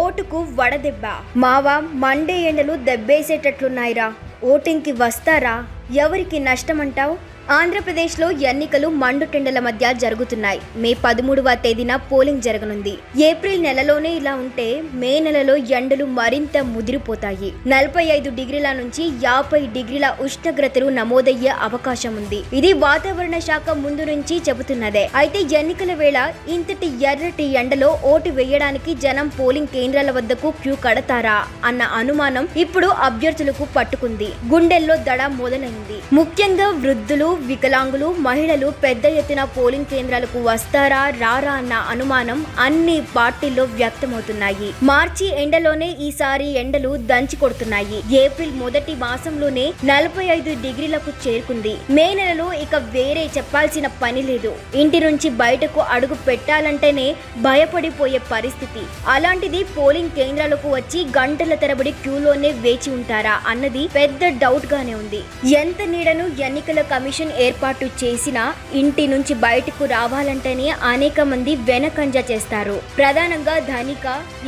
ఓటుకు వడదెబ్బ. మావా మండే ఎండలు దెబ్బేసేటట్లున్నాయిరా, ఓటింగ్కి వస్తారా? ఎవరికి నష్టమంటావు? ఆంధ్రప్రదేశ్లో ఎన్నికలు మండుటెండల మధ్య జరుగుతున్నాయి. మే 13వ తేదీన పోలింగ్ జరగనుంది. ఏప్రిల్ నెలలోనే ఇలా ఉంటే మే నెలలో ఎండలు మరింత ముదిరిపోతాయి. 45 డిగ్రీల నుంచి 50 డిగ్రీల ఉష్ణోగ్రతలు నమోదయ్యే అవకాశం ఉంది. ఇది వాతావరణ శాఖ ముందు నుంచి చెబుతున్నదే. అయితే ఎన్నికల వేళ ఇంతటి ఎర్రటి ఎండలో ఓటు వేయడానికి జనం పోలింగ్ కేంద్రాల వద్దకు క్యూ కడతారా అన్న అనుమానం ఇప్పుడు అభ్యర్థులకు పట్టుకుంది. గుండెల్లో దడ మొదలైంది. ముఖ్యంగా వృద్ధులు, వికలాంగులు, మహిళలు పెద్ద ఎత్తున పోలింగ్ కేంద్రాలకు వస్తారా రారా అన్న అనుమానం అన్ని పార్టీల్లో వ్యక్తమవుతున్నాయి. మార్చి ఎండలోనే ఈసారి ఎండలు దంచి కొడుతున్నాయి. ఏప్రిల్ మొదటి మాసంలోనే 45 డిగ్రీలకు చేరుకుంది. మే నెలలో ఇక వేరే చెప్పాల్సిన పని లేదు. ఇంటి నుంచి బయటకు అడుగు పెట్టాలంటేనే భయపడిపోయే పరిస్థితి. అలాంటిది పోలింగ్ కేంద్రాలకు వచ్చి గంటల తరబడి క్యూలోనే వేచి ఉంటారా అన్నది పెద్ద డౌట్ గానే ఉంది. ఎంత నీడను ఎన్నికల కమిషన్ ఏర్పాటు చేసినా ఇంటి నుంచి బయటకు రావాలంటేనే అనేక మంది వెనకంజ చేస్తారు. ప్రధానంగా ధనిక,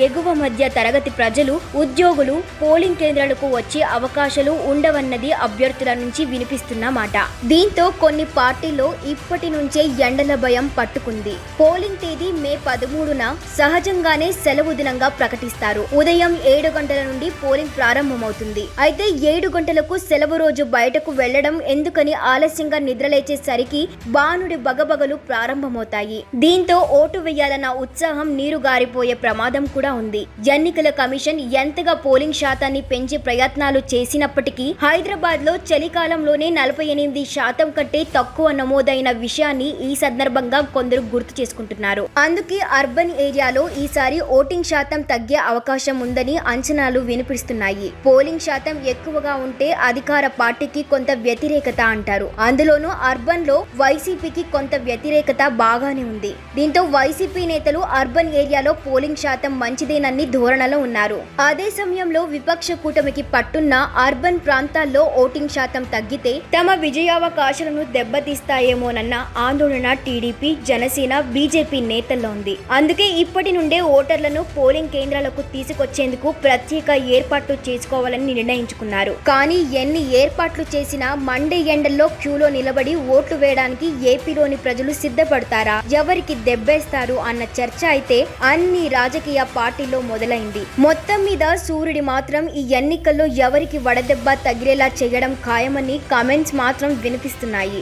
ఎగువ మధ్య తరగతి ప్రజలు, ఉద్యోగులు పోలింగ్ కేంద్రాలకు వచ్చే అవకాశాలు ఉండవన్నది అభ్యర్థుల నుంచి వినిపిస్తున్న మాట. దీంతో కొన్ని పార్టీల్లో ఇప్పటి నుంచే ఎండల భయం పట్టుకుంది. పోలింగ్ తేదీ మే 13న సహజంగానే సెలవు దినంగా ప్రకటిస్తారు. ఉదయం 7 గంటల నుండి పోలింగ్ ప్రారంభమవుతుంది. అయితే 7 గంటలకు సెలవు రోజు బయటకు వెళ్లడం ఎందుకని ఆలస్యంగా నిద్రలేచేసరికి బాణుడి బగబగలు ప్రారంభమవుతాయి. దీంతో ఓటు వేయాలన్న ఉత్సాహం నీరు గారిపోయే ప్రమాదం కూడా ఉంది. ఎన్నికల కమిషన్ ఎంతగా పోలింగ్ శాతాన్ని పెంచే ప్రయత్నాలు చేసినప్పటికీ హైదరాబాద్ లో చలికాలంలోనే 48% కంటే తక్కువ నమోదైన విషయాన్ని ఈ సందర్భంగా కొందరు గుర్తు చేసుకుంటున్నారు. అందుకే అర్బన్ ఏరియాలో ఈసారి ఓటింగ్ శాతం తగ్గే అవకాశం ఉందని అంచనాలు వినిపిస్తున్నాయి. పోలింగ్ శాతం ఎక్కువగా ఉంటే అధికార పార్టీకి కొంత వ్యతిరేకత అంటారు. అందులోనూ అర్బన్ లో వైసీపీకి కొంత వ్యతిరేకత బాగానే ఉంది. దీంతో వైసీపీ నేతలు అర్బన్ ఏరియాలో పోలింగ్ శాతం మంచిదేనని ధోరణలో ఉన్నారు. అదే సమయంలో విపక్ష కూటమికి పట్టున్న అర్బన్ ప్రాంతాల్లో ఓటింగ్ శాతం తగ్గితే తమ విజయావకాశాలను దెబ్బతీస్తాయేమోనన్న ఆందోళన టీడీపీ, జనసేన, బీజేపీ నేతల్లో ఉంది. అందుకే ఇప్పటి నుండే ఓటర్లను పోలింగ్ కేంద్రాలకు తీసుకొచ్చేందుకు ప్రత్యేక ఏర్పాట్లు చేసుకోవాలని నిర్ణయించుకున్నారు. కానీ ఎన్ని ఏర్పాట్లు చేసినా మండే ఎండల్లో క్యూలో నిలబడి ఓట్లు వేయడానికి ఏపీలోని ప్రజలు సిద్ధపడతారా, ఎవరికి దెబ్బేస్తారు అన్న చర్చ అయితే అన్ని రాజకీయ పార్టీల్లో మొదలైంది. మొత్తం మీద సూర్యుడి మాత్రం ఈ ఎన్నికల్లో ఎవరికి వడదెబ్బ తగిలేలా చేయడం ఖాయమని కామెంట్స్ మాత్రం వినిపిస్తున్నాయి.